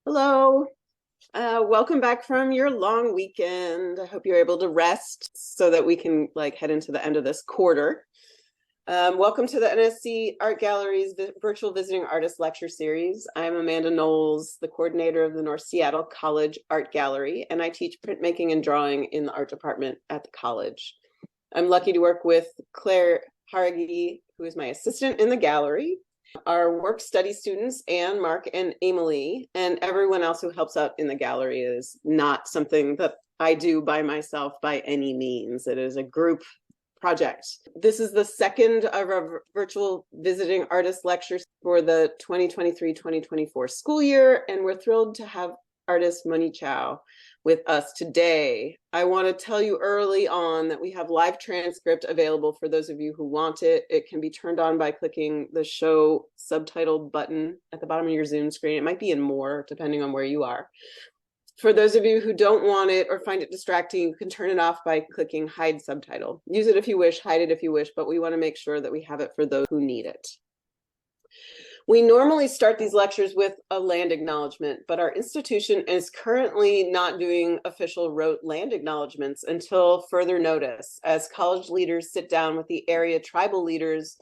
Hello. Welcome back from your long weekend. I hope you're able to rest so that we can head into the end of this quarter. Welcome to the NSC Art Gallery's Virtual Visiting Artist Lecture Series. I'm Amanda Knowles, the coordinator of the North Seattle College Art Gallery, and I teach printmaking and drawing in the art department at the college. I'm lucky to work with Claire Haragi, who is my assistant in the gallery, our work study students, Anne, Mark, and Emily, and everyone else who helps out in the gallery. Is not something that I do by myself by any means. It is a group project. This is the second of our virtual visiting artist lectures for the 2023-2024 school year, and we're thrilled to have artist Monyee Chau with us today. I want to tell you early on that we have live transcript available for those of you who want it. It can be turned on by clicking the show subtitle button at the bottom of your Zoom screen. It might be in more, depending on where you are. For those of you who don't want it or find it distracting, you can turn it off by clicking hide subtitle. Use it if you wish, hide it if you wish, but we want to make sure that we have it for those who need it. We normally start these lectures with a land acknowledgement, but our institution is currently not doing official rote land acknowledgements until further notice, as college leaders sit down with the area tribal leaders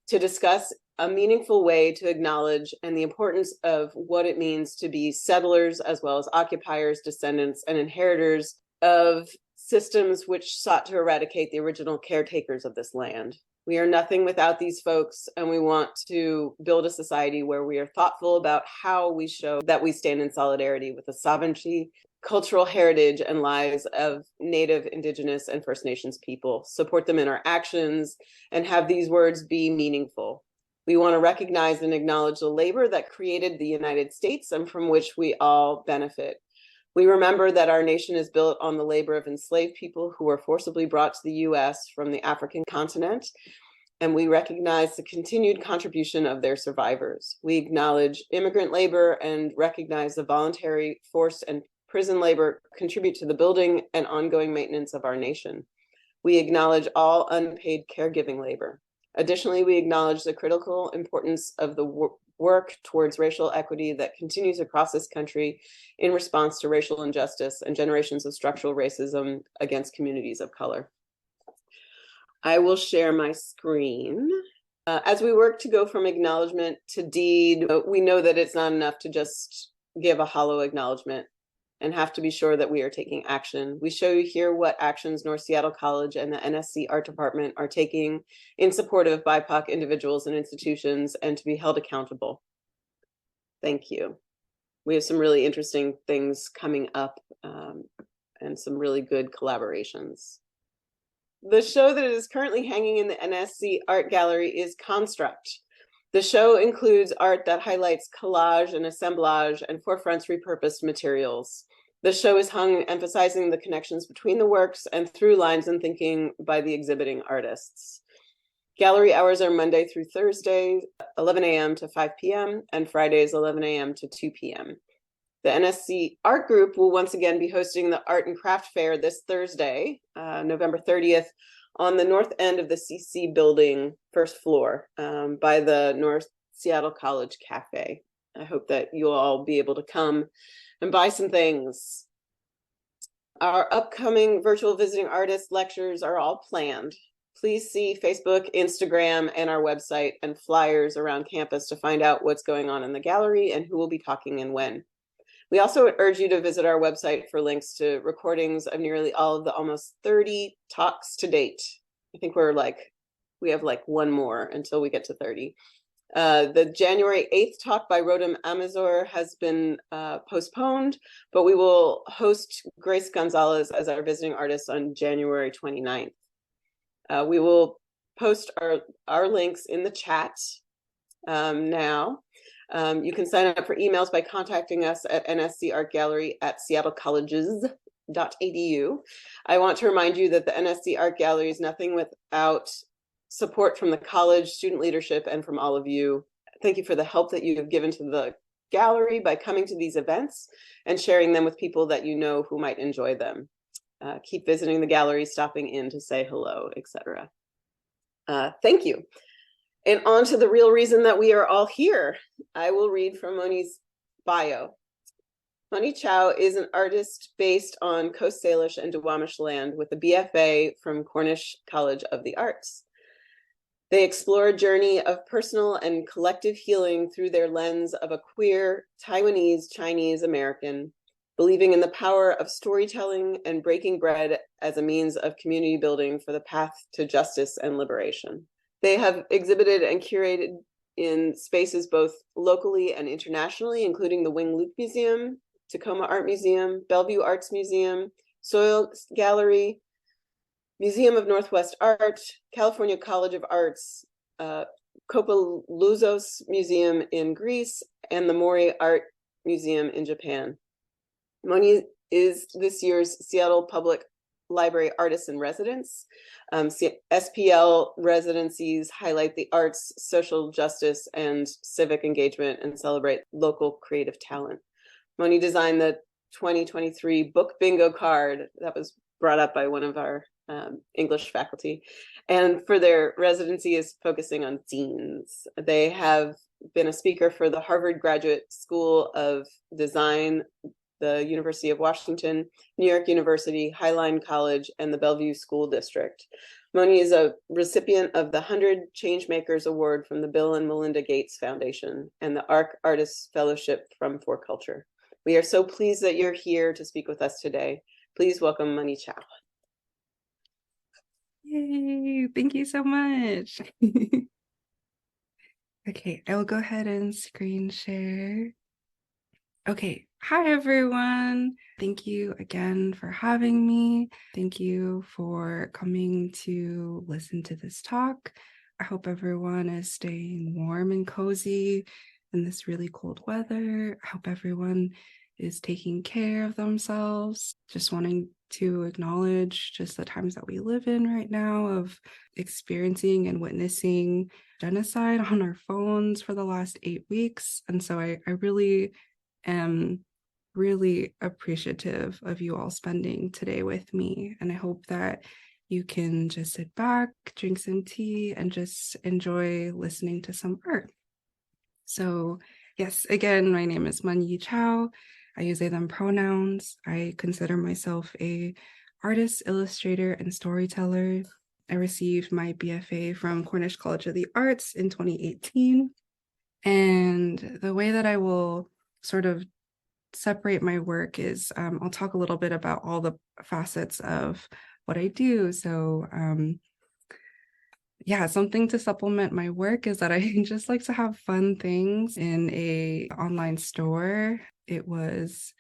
to discuss a meaningful way to acknowledge and the importance of what it means to be settlers, as well as occupiers, descendants, and inheritors of systems which sought to eradicate the original caretakers of this land. We are nothing without these folks, and we want to build a society where we are thoughtful about how we show that we stand in solidarity with the sovereignty, cultural heritage, and lives of Native, Indigenous, and First Nations people, support them in our actions, and have these words be meaningful. We want to recognize and acknowledge the labor that created the United States and from which we all benefit. We remember that our nation is built on the labor of enslaved people who were forcibly brought to the U.S. from the African continent, and we recognize the continued contribution of their survivors. We acknowledge immigrant labor and recognize the voluntary, forced, and prison labor contribute to the building and ongoing maintenance of our nation. We acknowledge all unpaid caregiving labor. Additionally, we acknowledge the critical importance of the work towards racial equity that continues across this country in response to racial injustice and generations of structural racism against communities of color. I will share my screen. As we work to go from acknowledgement to deed, we know that it's not enough to just give a hollow acknowledgement and have to be sure that we are taking action. We show you here what actions North Seattle College and the NSC Art Department are taking in support of BIPOC individuals and institutions and to be held accountable. Thank you. We have some really interesting things coming up and some really good collaborations. The show that is currently hanging in the NSC Art Gallery is Construct. The show includes art that highlights collage and assemblage and forefronts repurposed materials. The show is hung emphasizing the connections between the works and through lines and thinking by the exhibiting artists. Gallery hours are Monday through Thursday, 11 a.m. to 5 p.m., and Fridays, 11 a.m. to 2 p.m. The NSC Art Group will once again be hosting the Art and Craft Fair this Thursday, November 30th, on the north end of the CC building, first floor, by the North Seattle College Cafe. I hope that you'll all be able to come and buy some things. Our upcoming virtual visiting artist lectures are all planned. Please see Facebook, Instagram, and our website and flyers around campus to find out what's going on in the gallery and who will be talking and when. We also urge you to visit our website for links to recordings of nearly all of the almost 30 talks to date. I think we have one more until we get to 30. The January 8th talk by Rodham Amazor has been postponed, but we will host Grace Gonzalez as our visiting artist on January 29th. We will post our links in the chat now. You can sign up for emails by contacting us at nscartgallery@seattlecolleges.edu. I want to remind you that the NSC Art Gallery is nothing without support from the college, student leadership, and from all of you. Thank you for the help that you have given to the gallery by coming to these events and sharing them with people that you know who might enjoy them. Keep visiting the gallery, stopping in to say hello, etc. Thank you. And on to the real reason that we are all here. I will read from Monyee's bio. Monyee Chau is an artist based on Coast Salish and Duwamish land with a BFA from Cornish College of the Arts. They explore a journey of personal and collective healing through their lens of a queer Taiwanese Chinese American, believing in the power of storytelling and breaking bread as a means of community building for the path to justice and liberation. They have exhibited and curated in spaces both locally and internationally, including the Wing Luke Museum, Tacoma Art Museum, Bellevue Arts Museum, Soil Gallery, Museum of Northwest Art, California College of Arts, Kopalouzos Museum in Greece, and the Mori Art Museum in Japan. Monyee is this year's Seattle Public Library Artist in Residence. SPL residencies highlight the arts, social justice, and civic engagement and celebrate local creative talent. Monyee designed the 2023 book bingo card that was brought up by one of our English faculty, and for their residency is focusing on zines. They have been a speaker for the Harvard Graduate School of Design, the University of Washington, New York University, Highline College, and the Bellevue School District. Monyee is a recipient of the 100 Changemakers Award from the Bill and Melinda Gates Foundation and the ARC Artists Fellowship from For Culture. We are so pleased that you're here to speak with us today. Please welcome Monyee Chau. Yay, thank you so much. Okay, I will go ahead and screen share. Okay, hi everyone. Thank you again for having me. Thank you for coming to listen to this talk. I hope everyone is staying warm and cozy in this really cold weather. I hope everyone is taking care of themselves. Just wanting to acknowledge just the times that we live in right now of experiencing and witnessing genocide on our phones for the last 8 weeks. And so I really am really appreciative of you all spending today with me. And I hope that you can just sit back, drink some tea, and just enjoy listening to some art. So yes, again, my name is Monyee Chau. I use they, them pronouns. I consider myself a artist, illustrator, and storyteller. I received my BFA from Cornish College of the Arts in 2018. And the way that I will sort of separate my work is I'll talk a little bit about all the facets of what I do. So yeah, something to supplement my work is that I just like to have fun things in a online store. It was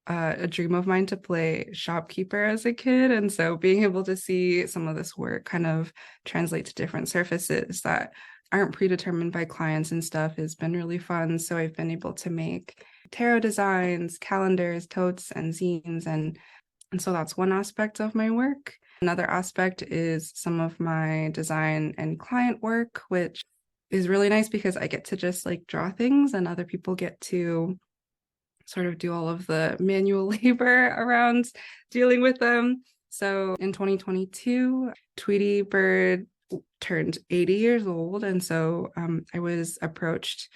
a dream of mine to play shopkeeper as a kid. And so being able to see some of this work kind of translate to different surfaces that aren't predetermined by clients and stuff has been really fun. So I've been able to make tarot designs, calendars, totes, and zines. And so that's one aspect of my work. Another aspect is some of my design and client work, which is really nice because I get to just like draw things and other people get to sort of do all of the manual labor around dealing with them. So in 2022, Tweety Bird turned 80 years old. And so I was approached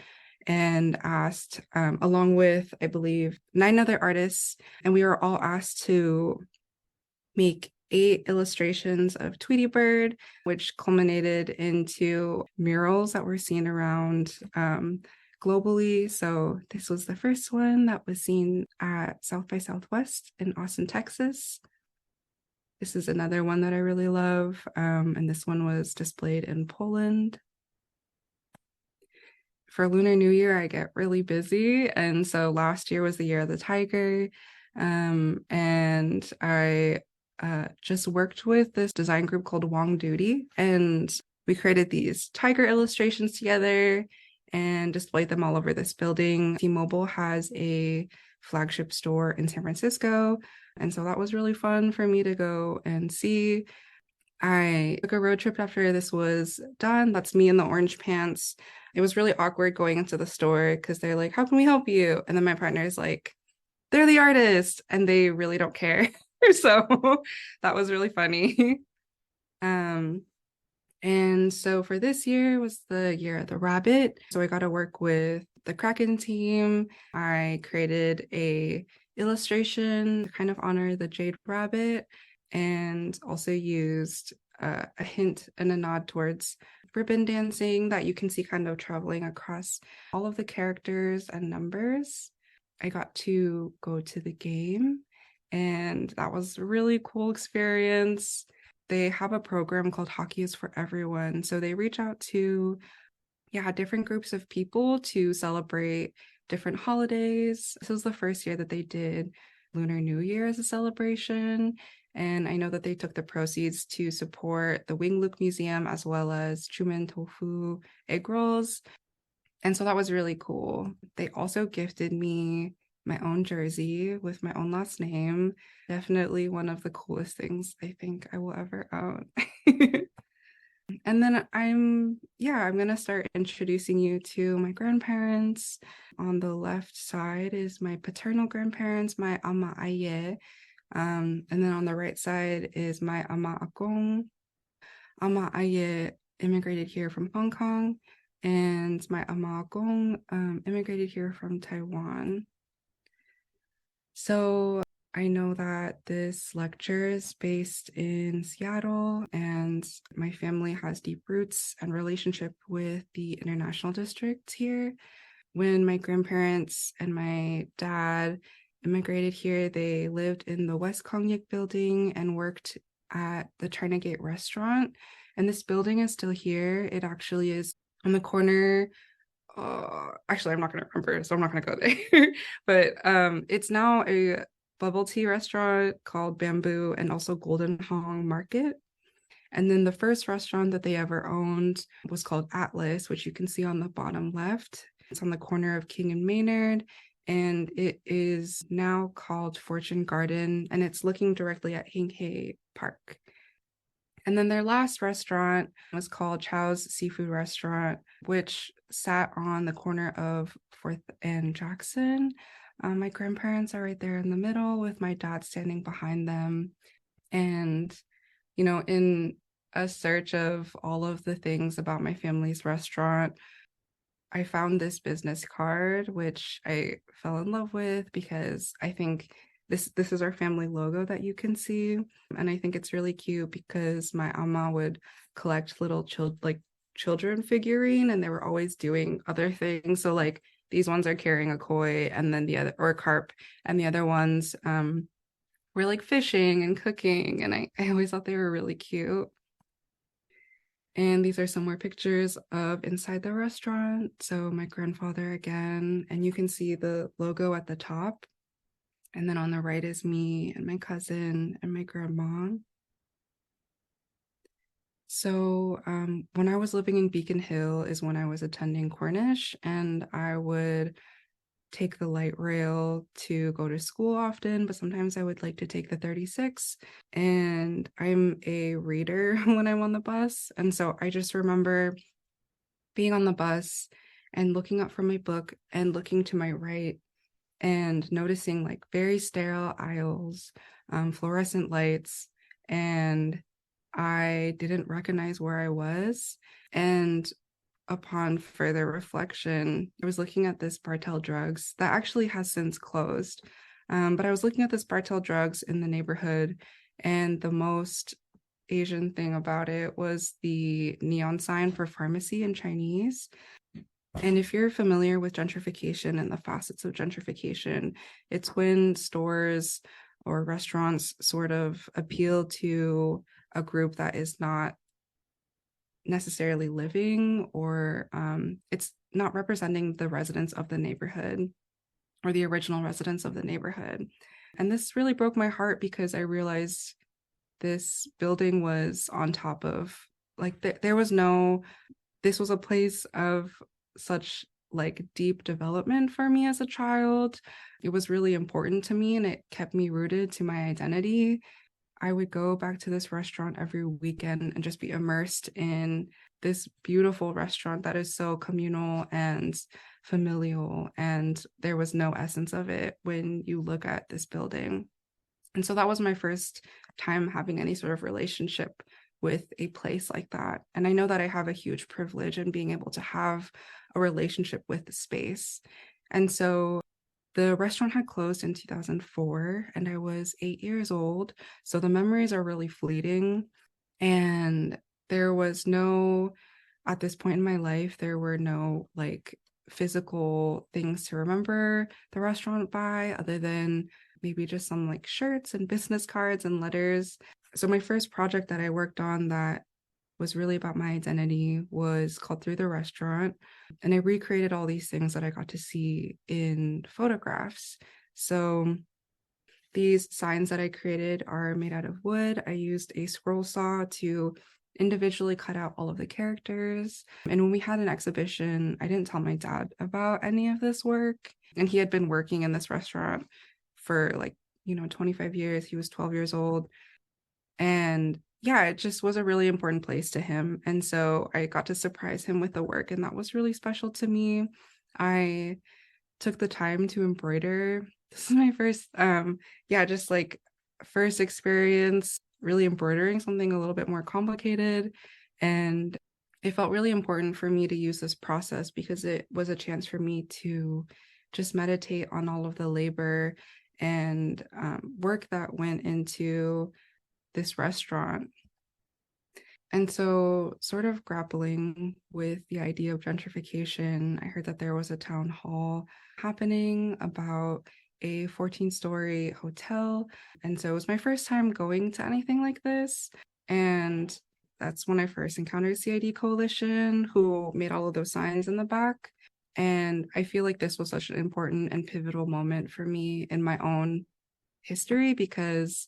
and asked, along with, I believe, 9 other artists, and we were all asked to make 8 illustrations of Tweety Bird, which culminated into murals that were seen around globally. So this was the first one that was seen at South by Southwest in Austin, Texas. This is another one that I really love, and this one was displayed in Poland. For Lunar New Year, I get really busy, and so last year was the year of the tiger, and I just worked with this design group called Wong Duty, and we created these tiger illustrations together and displayed them all over this building. T-Mobile has a flagship store in San Francisco, and so that was really fun for me to go and see. I took a road trip after this was done. That's me in the orange pants. It was really awkward going into the store because they're like, how can we help you? And then my partner is like, they're the artist and they really don't care. So that was really funny. And so for this year was the year of the rabbit. So I got to work with the Kraken team. I created a illustration to kind of honor the Jade Rabbit, and also used a hint and a nod towards ribbon dancing that you can see kind of traveling across all of the characters and numbers. I got to go to the game, and that was a really cool experience. They have a program called Hockey is for Everyone. So they reach out to different groups of people to celebrate different holidays. This was the first year that they did Lunar New Year as a celebration. And I know that they took the proceeds to support the Wing Luke Museum as well as Chumen Tofu egg rolls. And so that was really cool. They also gifted me my own jersey with my own last name. Definitely one of the coolest things I think I will ever own. And then I'm going to start introducing you to my grandparents. On the left side is my paternal grandparents, my ama aye. And then on the right side is my ama akong. Ama aye immigrated here from Hong Kong, and my ama akong immigrated here from Taiwan. So I know that this lecture is based in Seattle, and my family has deep roots and relationship with the international district here. When my grandparents and my dad immigrated here, they lived in the West Kongyik building and worked at the China Gate restaurant. And this building is still here. It actually is on the corner. Actually, I'm not going to remember, so I'm not going to go there. But it's now a bubble tea restaurant called Bamboo, and also Golden Hong Market. And then the first restaurant that they ever owned was called Atlas, which you can see on the bottom left. It's on the corner of King and Maynard, and it is now called Fortune Garden, and it's looking directly at Hing Hay Park. And then their last restaurant was called Chau's Seafood Restaurant, which sat on the corner of 4th and Jackson. My grandparents are right there in the middle with my dad standing behind them. And, in a search of all of the things about my family's restaurant, I found this business card, which I fell in love with because I think this is our family logo that you can see. And I think it's really cute because my ama would collect little children figurine, and they were always doing other things. So like these ones are carrying a koi, and then the other, or a carp, and the other ones were like fishing and cooking. And I always thought they were really cute. And these are some more pictures of inside the restaurant. So my grandfather again, and you can see the logo at the top. And then on the right is me and my cousin and my grandma. So when I was living in Beacon Hill is when I was attending Cornish, and I would take the light rail to go to school often, but sometimes I would like to take the 36. And I'm a reader when I'm on the bus. And so I just remember being on the bus and looking up from my book and looking to my right and noticing like very sterile aisles, fluorescent lights, and I didn't recognize where I was. And upon further reflection, I was looking at this Bartell Drugs that actually has since closed. But I was looking at this Bartell Drugs in the neighborhood, and the most Asian thing about it was the neon sign for pharmacy in Chinese. And if you're familiar with gentrification and the facets of gentrification, it's when stores or restaurants sort of appeal to a group that is not necessarily living, or it's not representing the residents of the neighborhood or the original residents of the neighborhood. And this really broke my heart because I realized this building was on top of, like, this was a place of such like deep development for me as a child. It was really important to me, and it kept me rooted to my identity. I would go back to this restaurant every weekend and just be immersed in this beautiful restaurant that is so communal and familial, and there was no essence of it when you look at this building. And so that was my first time having any sort of relationship with a place like that. And I know that I have a huge privilege in being able to have a relationship with the space. And so the restaurant had closed in 2004 and I was 8 years old. So the memories are really fleeting. And there was no, at this point in my life, there were no like physical things to remember the restaurant by other than maybe just some like shirts and business cards and letters. So my first project that I worked on that was really about my identity was called Through the Restaurant. And I recreated all these things that I got to see in photographs. So these signs that I created are made out of wood. I used a scroll saw to individually cut out all of the characters. And when we had an exhibition, I didn't tell my dad about any of this work. And he had been working in this restaurant for 25 years. He was 12 years old. And yeah, it just was a really important place to him. And so I got to surprise him with the work, and that was really special to me. I took the time to embroider. This is my first, just like first experience really embroidering something a little bit more complicated. And it felt really important for me to use this process because it was a chance for me to just meditate on all of the labor and work that went into this restaurant. And so, sort of grappling with the idea of gentrification, I heard that there was a town hall happening about a 14-story hotel. And so, it was my first time going to anything like this. And that's when I first encountered CID Coalition, who made all of those signs in the back. And I feel like this was such an important and pivotal moment for me in my own history because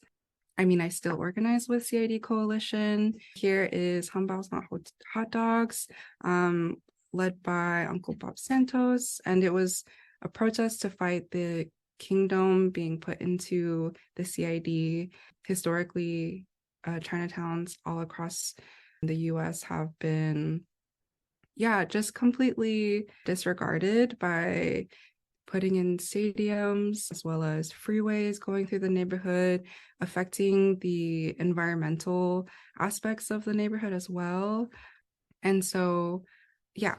I still organize with CID Coalition. Here is Hambao's Not Hot Dogs, led by Uncle Bob Santos. And it was a protest to fight the kingdom being put into the CID. Historically, Chinatowns all across the US have been, just completely disregarded by putting in stadiums as well as freeways going through the neighborhood, affecting the environmental aspects of the neighborhood as well. And so,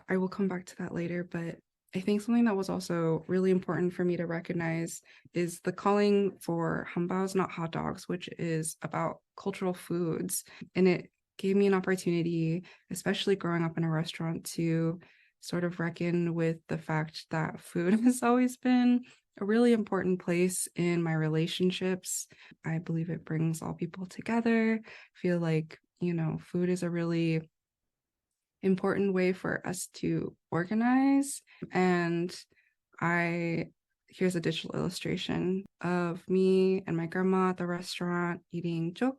I will come back to that later. But I think something that was also really important for me to recognize is the calling for Hambao's Not Hot Dogs, which is about cultural foods. And it gave me an opportunity, especially growing up in a restaurant, to sort of reckon with the fact that food has always been a really important place in my relationships. I believe it brings all people together. I feel like, food is a really important way for us to organize. And here's a digital illustration of me and my grandma at the restaurant eating jok.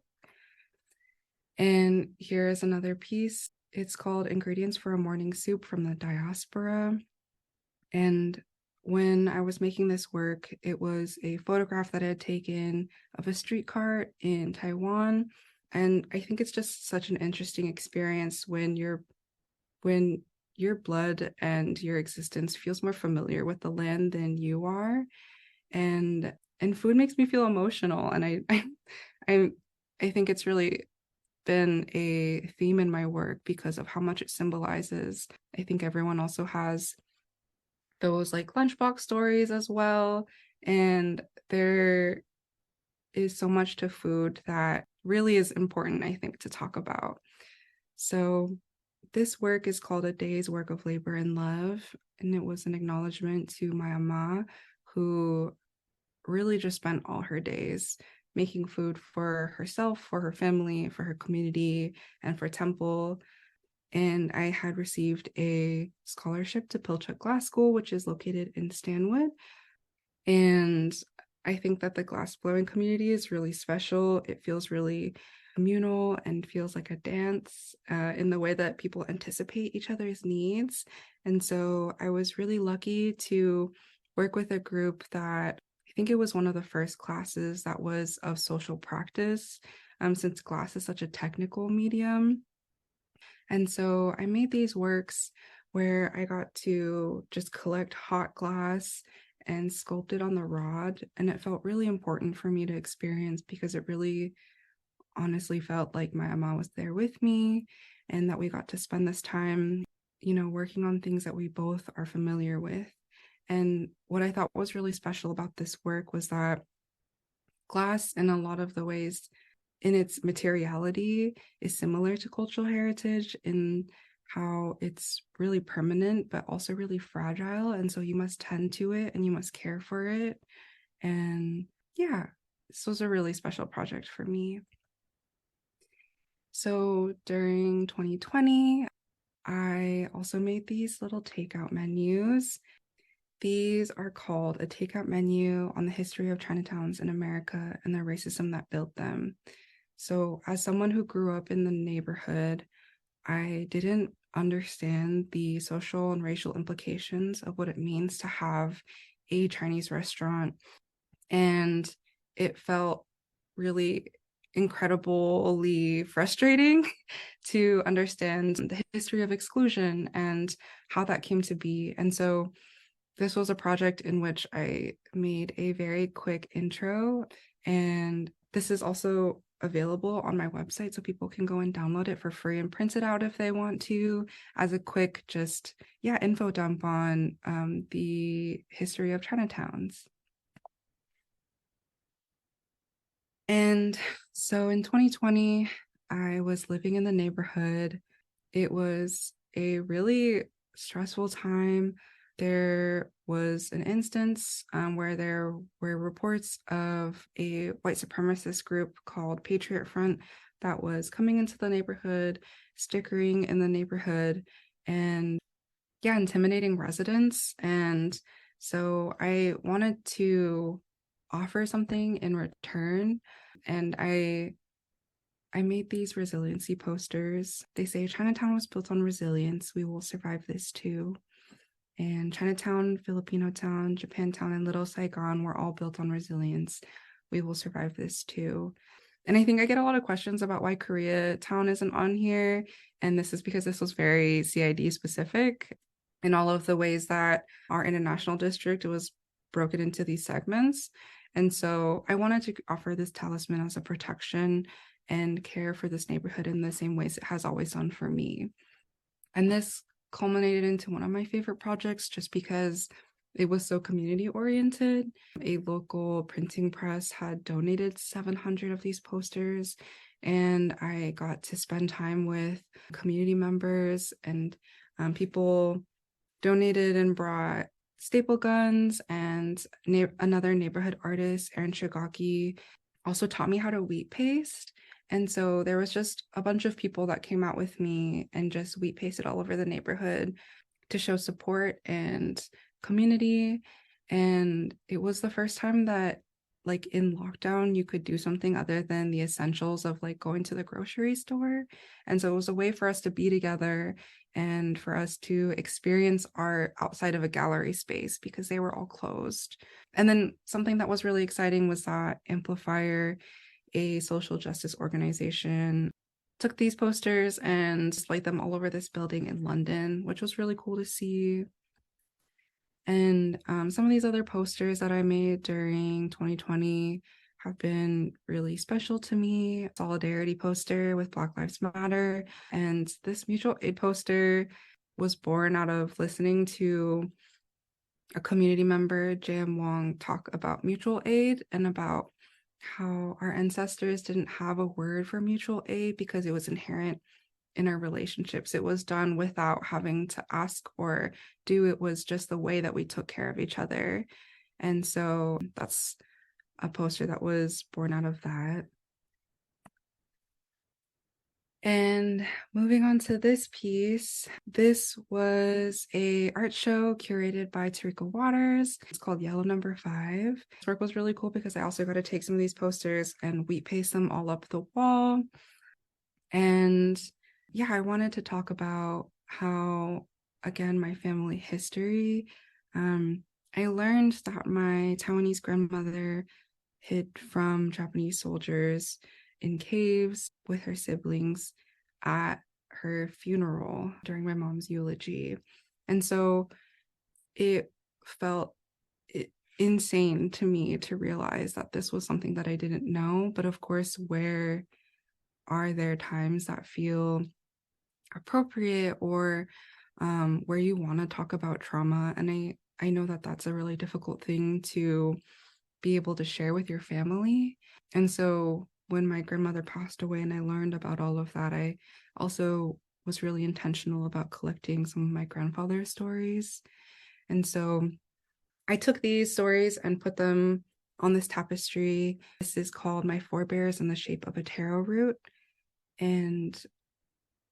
And here's another piece. It's called Ingredients for a Morning Soup from the Diaspora. And when I was making this work, it was a photograph that I had taken of a street cart in Taiwan. And I think it's just such an interesting experience when your blood and your existence feels more familiar with the land than you are. And food makes me feel emotional. And I think it's really been a theme in my work because of how much it symbolizes. I think everyone also has those like lunchbox stories as well. And there is so much to food that really is important, I think, to talk about. So this work is called A Day's Work of Labor and Love. And it was an acknowledgement to my ama, who really just spent all her days making food for herself, for her family, for her community, and for Temple. And I had received a scholarship to Pilchuck Glass School, which is located in Stanwood. And I think that the glass blowing community is really special. It feels really communal and feels like a dance in the way that people anticipate each other's needs. And so I was really lucky to work with a group that I think it was one of the first classes that was of social practice, since glass is such a technical medium. And so I made these works where I got to just collect hot glass and sculpt it on the rod. And it felt really important for me to experience because it really honestly felt like my mom was there with me and that we got to spend this time, working on things that we both are familiar with. And what I thought was really special about this work was that glass, in a lot of the ways, in its materiality, is similar to cultural heritage in how it's really permanent, but also really fragile. And so you must tend to it and you must care for it. And yeah, this was a really special project for me. So during 2020, I also made these little takeout menus. These are called a takeout menu on the history of Chinatowns in America and the racism that built them. So, as someone who grew up in the neighborhood, I didn't understand the social and racial implications of what it means to have a Chinese restaurant. And it felt really incredibly frustrating to understand the history of exclusion and how that came to be. And so this was a project in which I made a very quick intro, and this is also available on my website so people can go and download it for free and print it out if they want to, as a quick info dump on the history of Chinatowns. And so in 2020, I was living in the neighborhood. It was a really stressful time. There was an instance where there were reports of a white supremacist group called Patriot Front that was coming into the neighborhood, stickering in the neighborhood, and intimidating residents. And so I wanted to offer something in return. And I made these resiliency posters. They say Chinatown was built on resilience. We will survive this too. And Chinatown, Filipino Town, Japantown, and Little Saigon were all built on resilience. We will survive this too. And I think I get a lot of questions about why Koreatown isn't on here. And this is because this was very CID specific in all of the ways that our international district was broken into these segments. And so I wanted to offer this talisman as a protection and care for this neighborhood in the same ways it has always done for me. And this culminated into one of my favorite projects just because it was so community oriented. A local printing press had donated 700 of these posters, and I got to spend time with community members, and people donated and brought staple guns, and another neighborhood artist, Erin Shigaki, also taught me how to wheat paste. And so there was just a bunch of people that came out with me and just wheat pasted all over the neighborhood to show support and community. And it was the first time that, like, in lockdown, you could do something other than the essentials of like going to the grocery store. And so it was a way for us to be together and for us to experience art outside of a gallery space because they were all closed. And then something that was really exciting was that Amplifier, a social justice organization, took these posters and displayed them all over this building in London, which was really cool to see. And some of these other posters that I made during 2020 have been really special to me. Solidarity poster with Black Lives Matter. And this mutual aid poster was born out of listening to a community member, J.M. Wong, talk about mutual aid and about how our ancestors didn't have a word for mutual aid because it was inherent in our relationships. It was done without having to ask or do. It was just the way that we took care of each other. And so that's a poster that was born out of that. And moving on to this piece, this was a art show curated by Tarika Waters. It's called Yellow Number 5. This work was really cool because I also got to take some of these posters and wheat paste them all up the wall. And yeah, I wanted to talk about how, again, my family history. I learned that my Taiwanese grandmother hid from Japanese soldiers in caves with her siblings at her funeral during my mom's eulogy. And so it felt insane to me to realize that this was something that I didn't know. But of course, where are there times that feel appropriate or where you want to talk about trauma? And I know that that's a really difficult thing to be able to share with your family. And so when my grandmother passed away and I learned about all of that, I also was really intentional about collecting some of my grandfather's stories. And so I took these stories and put them on this tapestry. This is called My Forebears in the Shape of a Taro Root. And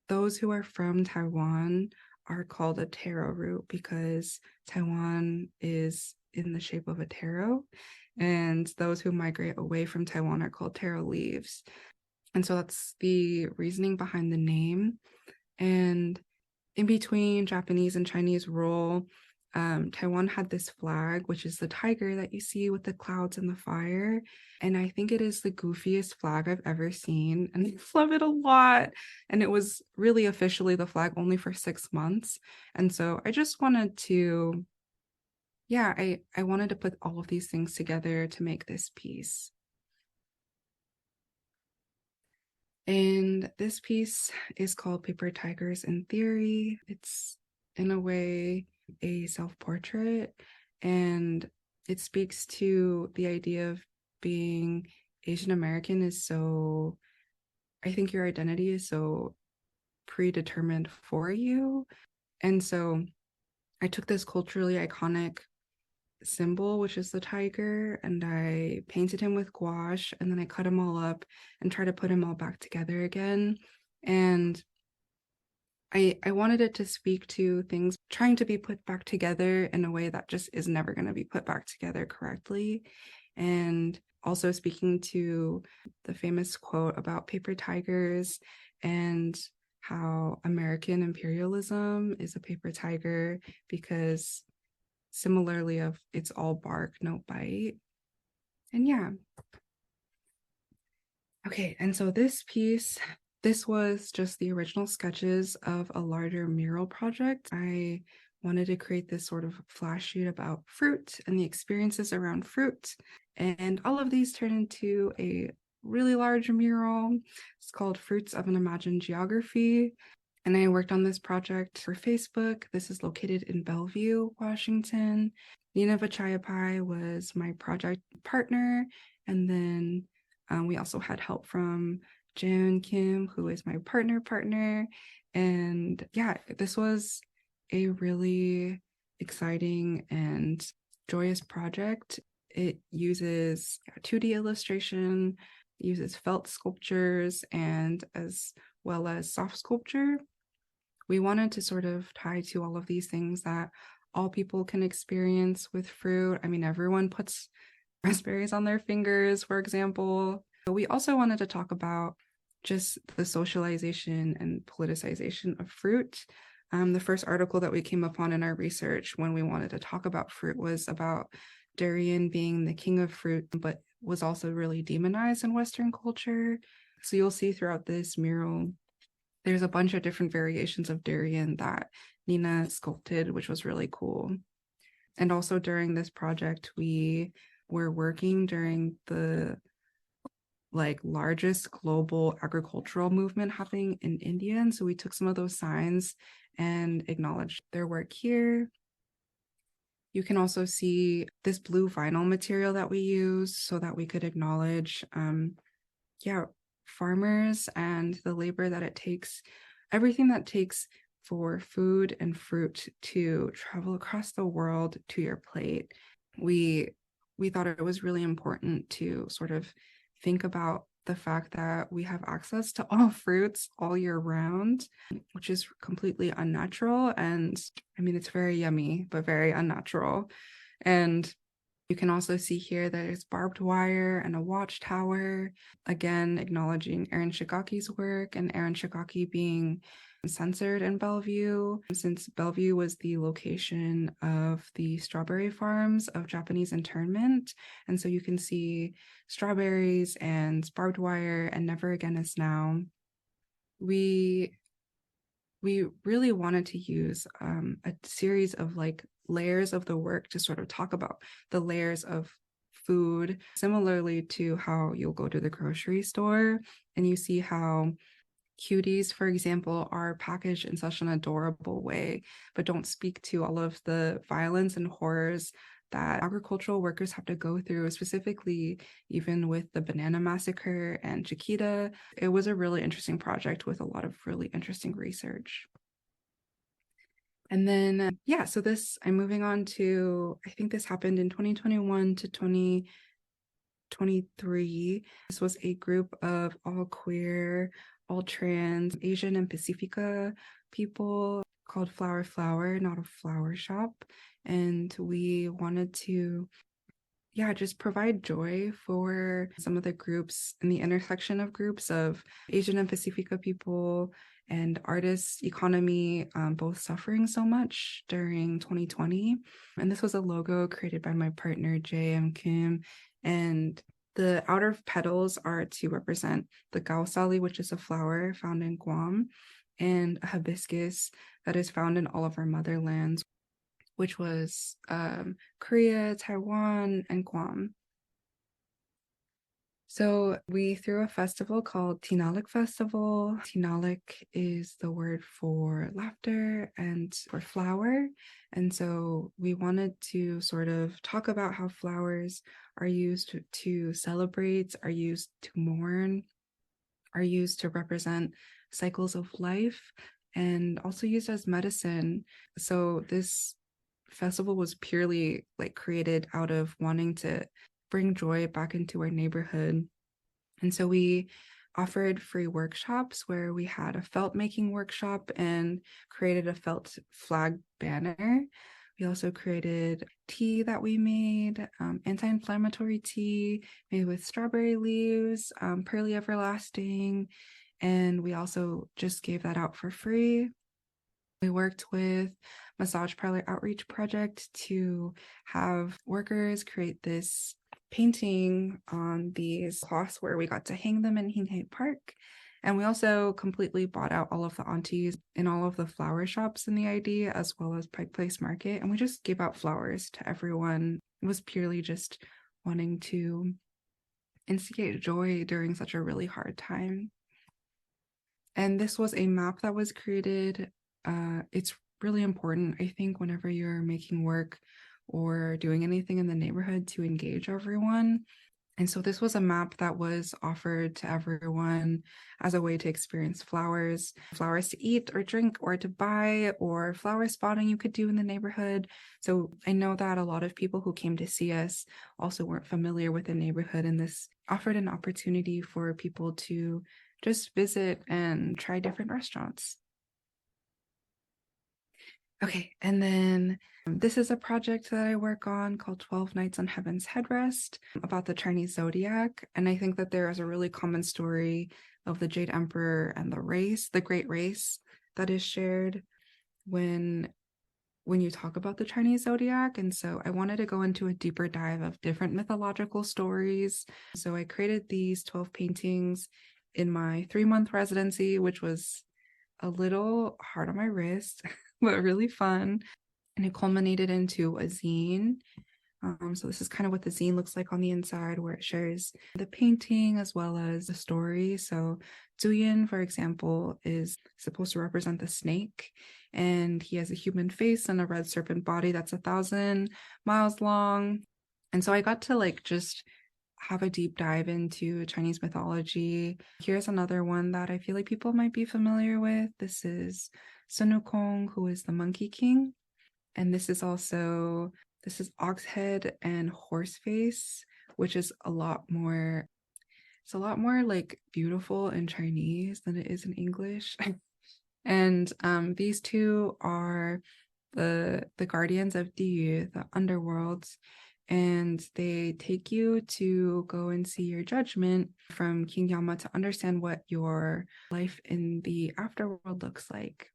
those who are from Taiwan are called a taro root because Taiwan is in the shape of a taro. And those who migrate away from Taiwan are called taro leaves. And so that's the reasoning behind the name. And in between Japanese and Chinese rule, Taiwan had this flag, which is the tiger that you see with the clouds and the fire. And I think it is the goofiest flag I've ever seen. And I love it a lot. And it was really officially the flag only for 6 months. And so I just wanted to, I wanted to put all of these things together to make this piece. And this piece is called Paper Tigers in Theory. It's, in a way, a self-portrait, and it speaks to the idea of being Asian American is so, I think your identity is so predetermined for you. And so I took this culturally iconic symbol, which is the tiger, and I painted him with gouache, and then I cut him all up and tried to put him all back together again. And I wanted it to speak to things trying to be put back together in a way that just is never going to be put back together correctly. And also speaking to the famous quote about paper tigers and how American imperialism is a paper tiger because similarly of it's all bark, no bite. And yeah. Okay, and so this piece, this was just the original sketches of a larger mural project. I wanted to create this sort of flash sheet about fruit and the experiences around fruit. And all of these turn into a really large mural. It's called Fruits of an Imagined Geography. And I worked on this project for Facebook. This is located in Bellevue, Washington. Nina Vachayapai was my project partner. And then we also had help from Jan Kim, who is my partner. And yeah, this was a really exciting and joyous project. It uses 2D illustration, uses felt sculptures, and as well as soft sculpture. We wanted to sort of tie to all of these things that all people can experience with fruit. I mean, everyone puts raspberries on their fingers, for example. We also wanted to talk about just the socialization and politicization of fruit. The first article that we came upon in our research when we wanted to talk about fruit was about durian being the king of fruit, but was also really demonized in Western culture. So you'll see throughout this mural, there's a bunch of different variations of durian that Nina sculpted, which was really cool. And also during this project, we were working during the largest global agricultural movement happening in India. And so we took some of those signs and acknowledged their work here. You can also see this blue vinyl material that we use so that we could acknowledge, farmers and the labor that it takes, everything that takes for food and fruit to travel across the world to your plate. We thought it was really important to sort of think about the fact that we have access to all fruits all year round, which is completely unnatural. And I mean, it's very yummy, but very unnatural. And you can also see here that there's barbed wire and a watchtower, again, acknowledging Erin Shigaki's work and Erin Shigaki being censored in Bellevue, since Bellevue was the location of the strawberry farms of Japanese internment. And so you can see strawberries and barbed wire and Never Again Is Now. We really wanted to use a series of layers of the work to sort of talk about the layers of food, similarly to how you'll go to the grocery store and you see how cuties, for example, are packaged in such an adorable way, but don't speak to all of the violence and horrors that agricultural workers have to go through, specifically even with the banana massacre and Chiquita. It was a really interesting project with a lot of really interesting research. And then, so I'm moving on to, I think this happened in 2021 to 2023. This was a group of all queer, all trans, Asian and Pacifica people called Flower Flower, not a flower shop. And we wanted to just provide joy for some of the groups in the intersection of groups of Asian and Pacifica people and artists economy, both suffering so much during 2020. And this was a logo created by my partner, J.M. Kim. And the outer petals are to represent the gaosali, which is a flower found in Guam, and a hibiscus that is found in all of our motherlands, which was Korea, Taiwan, and Guam. So we threw a festival called Tinalik Festival. Tinalik is the word for laughter and for flower. And so we wanted to sort of talk about how flowers are used to celebrate, are used to mourn, are used to represent cycles of life, and also used as medicine. So this festival was purely created out of wanting to bring joy back into our neighborhood. And so we offered free workshops where we had a felt making workshop and created a felt flag banner. We also created tea that we made, anti-inflammatory tea made with strawberry leaves, Pearly Everlasting, and we also just gave that out for free. We worked with Massage Parlor Outreach Project to have workers create this painting on these cloths where we got to hang them in Hinghae Park. And we also completely bought out all of the aunties in all of the flower shops in the ID, as well as Pike Place Market. And we just gave out flowers to everyone. It was purely just wanting to instigate joy during such a really hard time. And this was a map that was created. It's really important, I think, whenever you're making work or doing anything in the neighborhood to engage everyone. And so this was a map that was offered to everyone as a way to experience flowers to eat or drink or to buy, or flower spotting you could do in the neighborhood. So I know that a lot of people who came to see us also weren't familiar with the neighborhood, and this offered an opportunity for people to just visit and try different restaurants. Okay, and then this is a project that I work on called 12 Nights on Heaven's Headrest about the Chinese zodiac. And I think that there is a really common story of the Jade Emperor and the Great Race that is shared when you talk about the Chinese zodiac. And so I wanted to go into a deeper dive of different mythological stories. So I created these 12 paintings in my 3-month residency, which was a little hard on my wrist, but really fun. And it culminated into a zine. So this is kind of what the zine looks like on the inside, where it shares the painting as well as the story. So Zuyin, for example, is supposed to represent the snake, and he has a human face and a red serpent body that's 1,000 miles long. And so I got to just have a deep dive into Chinese mythology. Here's another one that I feel like people might be familiar with. This is Sun Wukong, who is the Monkey King. And this is ox head and horse face, which is a lot more beautiful in Chinese than it is in English. And these two are the guardians of Diyu, the underworld, and they take you to go and see your judgment from King Yama to understand what your life in the afterworld looks like.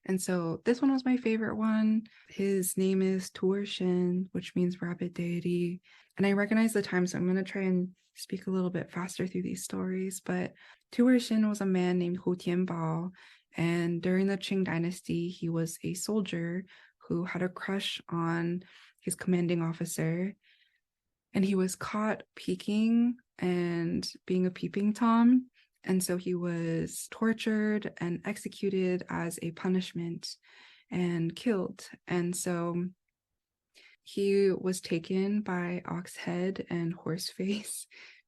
And so this one was my favorite one. His name is Turshin, which means rabbit deity. And I recognize the time, so I'm going to try and speak a little bit faster through these stories. But Turshin was a man named Hu Tianbao. And during the Qing dynasty, he was a soldier who had a crush on his commanding officer. and he was caught peeking and being a peeping Tom. And so he was tortured and executed as a punishment and killed. And so he was taken by Oxhead and Horseface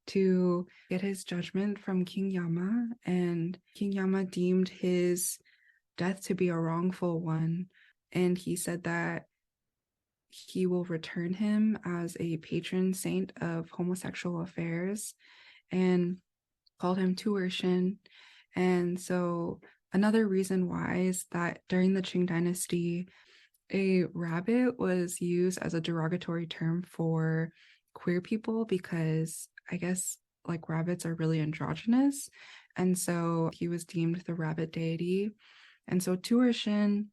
to get his judgment from King Yama, and King Yama deemed his death to be a wrongful one. And he said that he will return him as a patron saint of homosexual affairs and called him Tuershin. And so another reason why is that during the Qing dynasty, a rabbit was used as a derogatory term for queer people because I guess like rabbits are really androgynous. And so he was deemed the rabbit deity. And so Tuershin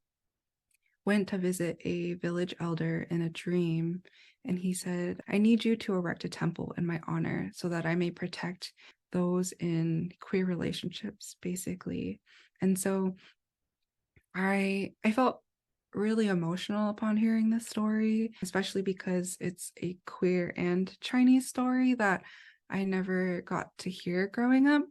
went to visit a village elder in a dream, and he said, I need you to erect a temple in my honor so that I may protect those in queer relationships, basically. And so I felt really emotional upon hearing this story, especially because it's a queer and Chinese story that I never got to hear growing up.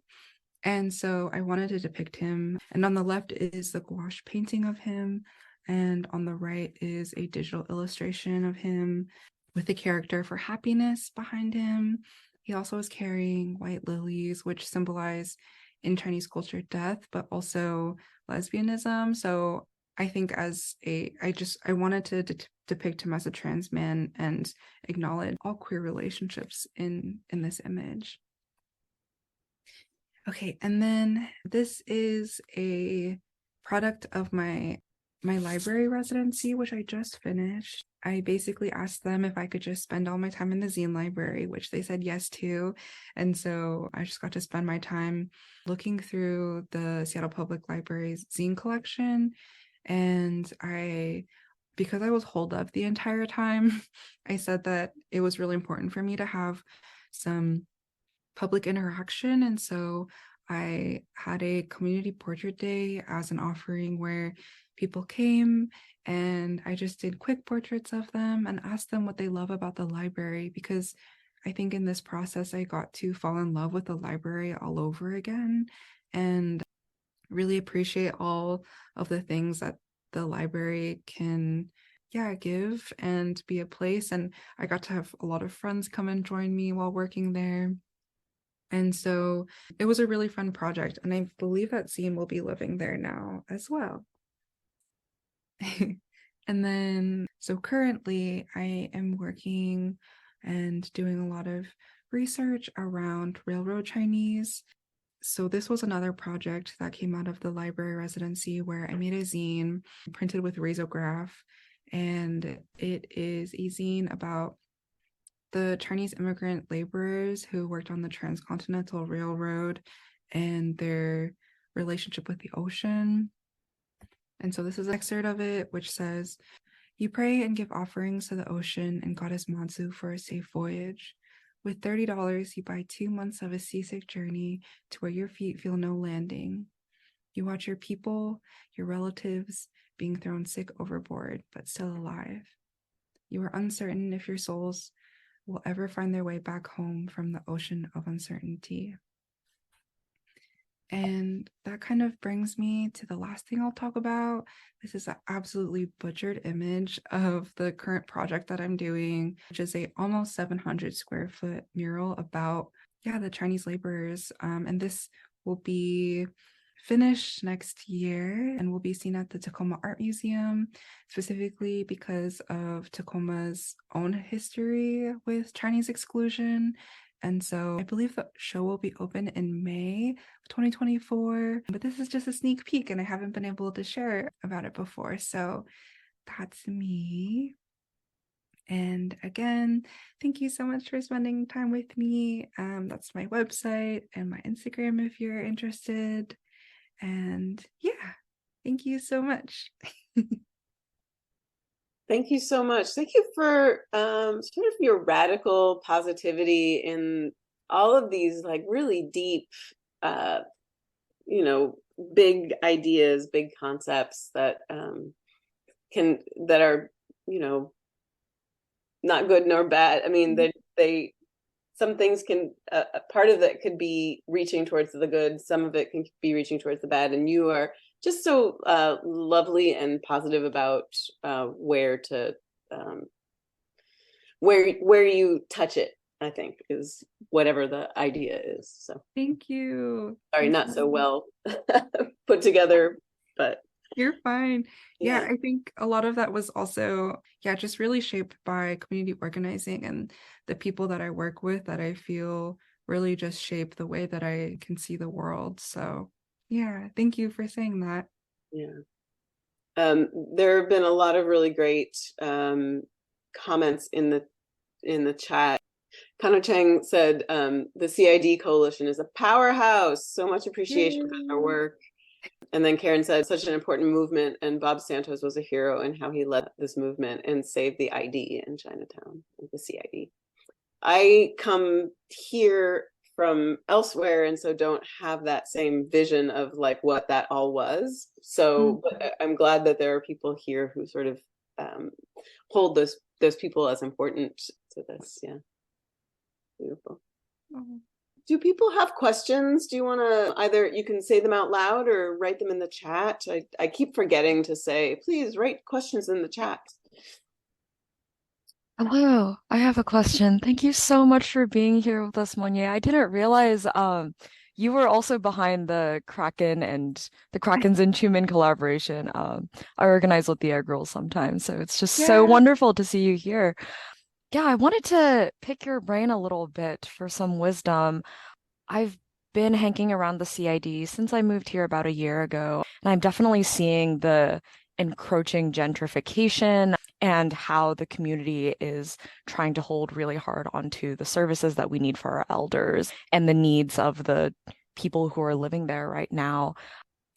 And so I wanted to depict him. And on the left is the gouache painting of him, and on the right is a digital illustration of him with the character for happiness behind him. He also is carrying white lilies, which symbolize in Chinese culture death, but also lesbianism. So I think I wanted to depict him as a trans man and acknowledge all queer relationships in this image. Okay, and then this is a product of my library residency, which I just finished. I basically asked them if I could just spend all my time in the zine library, which they said yes to. And so I just got to spend my time looking through the Seattle Public Library's zine collection. And because I was holed up the entire time, I said that it was really important for me to have some public interaction. And so I had a community portrait day as an offering where people came and I just did quick portraits of them and asked them what they love about the library, because I think in this process I got to fall in love with the library all over again and really appreciate all of the things that the library can give and be a place. And I got to have a lot of friends come and join me while working there. And so it was a really fun project, and I believe that zine will be living there now as well. And then, so currently I am working and doing a lot of research around railroad Chinese. So this was another project that came out of the library residency where I made a zine printed with risograph, and it is a zine about the Chinese immigrant laborers who worked on the Transcontinental Railroad and their relationship with the ocean. And so this is an excerpt of it, which says, you pray and give offerings to the ocean and goddess Matsu for a safe voyage. With $30, you buy 2 months of a seasick journey to where your feet feel no landing. You watch your people, your relatives, being thrown sick overboard, but still alive. You are uncertain if your souls will ever find their way back home from the ocean of uncertainty. And that kind of brings me to the last thing I'll talk about. This is an absolutely butchered image of the current project that I'm doing, which is a almost 700 square foot mural about, the Chinese laborers. And this will be finished next year and will be seen at the Tacoma Art Museum, specifically because of Tacoma's own history with Chinese exclusion. And so I believe the show will be open in May of 2024, but this is just a sneak peek and I haven't been able to share about it before. So that's me. And again, thank you so much for spending time with me. That's my website and my Instagram if you're interested. And thank you so much. Thank you so much. Thank you for sort of your radical positivity in all of these like really deep, big ideas, big concepts that that are, not good nor bad. I mean, they, some things can, part of that could be reaching towards the good, some of it can be reaching towards the bad, and you are just so lovely and positive about where to, where you touch it, I think, is whatever the idea is. So Thank you. sorry, Thank not you. so well put together, but You're fine. Yeah, yeah. I think a lot of that was also, yeah, just really shaped by community organizing and the people that I work with that I feel really just shape the way that I can see the world. So, yeah, thank you for saying that. Yeah. There have been a lot of really great comments in the chat. Kano Chang said, the CID coalition is a powerhouse. So much appreciation for their Yay. work. And then Karen said, such an important movement, and Bob Santos was a hero in how he led this movement and saved the ID in Chinatown, the CID. I come here from elsewhere, and so don't have that same vision of like what that all was. So but I'm glad that there are people here who sort of hold those people as important to this. Yeah, beautiful. Oh. Do people have questions? Do you want to either, you can say them out loud or write them in the chat? I keep forgetting to say, please write questions in the chat. Hello, I have a question. Thank you so much for being here with us, Monyee. I didn't realize you were also behind the Kraken and the Krakens and Chumin collaboration. I organize with the Egg Girls sometimes, so it's just so Yeah. wonderful to see you here. Yeah, I wanted to pick your brain a little bit for some wisdom. I've been hanging around the CID since I moved here about a year ago, and I'm definitely seeing the encroaching gentrification and how the community is trying to hold really hard onto the services that we need for our elders and the needs of the people who are living there right now.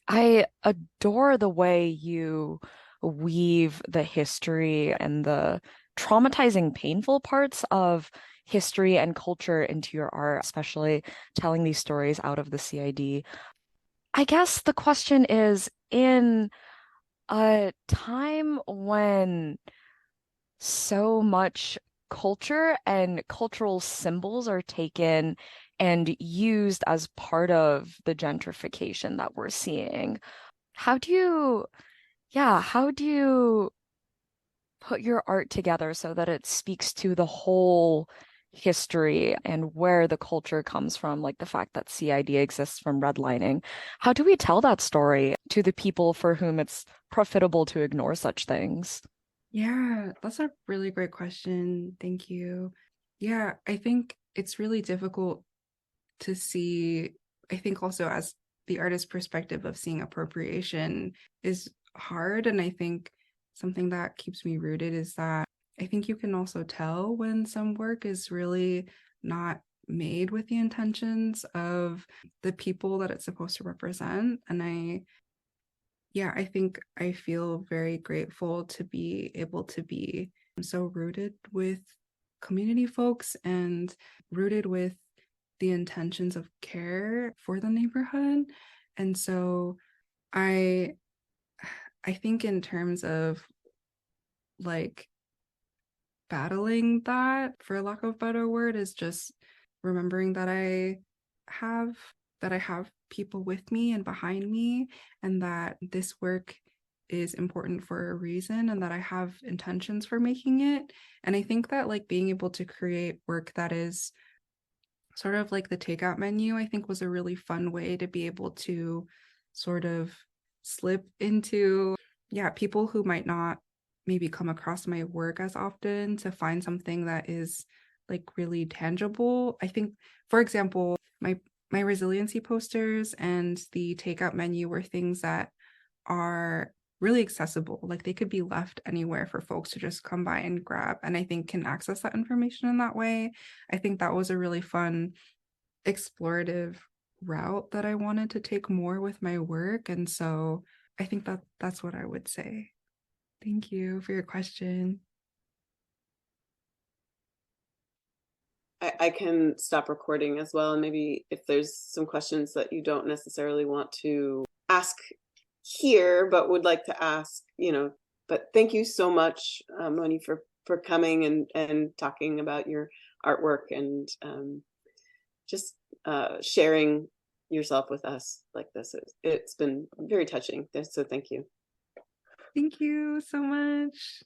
I adore the way you weave the history and the traumatizing, painful parts of history and culture into your art, especially telling these stories out of the CID. I guess the question is, in a time when so much culture and cultural symbols are taken and used as part of the gentrification that we're seeing, how do you, yeah, how do you put your art together so that it speaks to the whole history and where the culture comes from, like the fact that CID exists from redlining? How do we tell that story to the people for whom it's profitable to ignore such things? Yeah, that's a really great question. Thank you. Yeah, I think it's really difficult to see. I think also as the artist's perspective of seeing appropriation is hard. And I think something that keeps me rooted is that I think you can also tell when some work is really not made with the intentions of the people that it's supposed to represent. And I think I feel very grateful to be able to be so rooted with community folks and rooted with the intentions of care for the neighborhood. And so I I think in terms of like battling that, for lack of a better word, is just remembering that have I have people with me and behind me, and that this work is important for a reason, and that I have intentions for making it. And I think that like being able to create work that is sort of like the takeout menu, I think was a really fun way to be able to sort of slip into, yeah, people who might not maybe come across my work as often, to find something that is like really tangible. I think, for example, my resiliency posters and the takeout menu were things that are really accessible. Like they could be left anywhere for folks to just come by and grab, and I think can access that information in that way. I think that was a really fun explorative route that I wanted to take more with my work. And so I think that that's what I would say. Thank you for your question. I can stop recording as well. And maybe if there's some questions that you don't necessarily want to ask here, but would like to ask, but thank you so much, Moni, for coming and talking about your artwork and just sharing yourself with us like this. It's been very touching. So thank you. Thank you so much.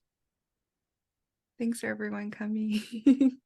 Thanks for everyone coming.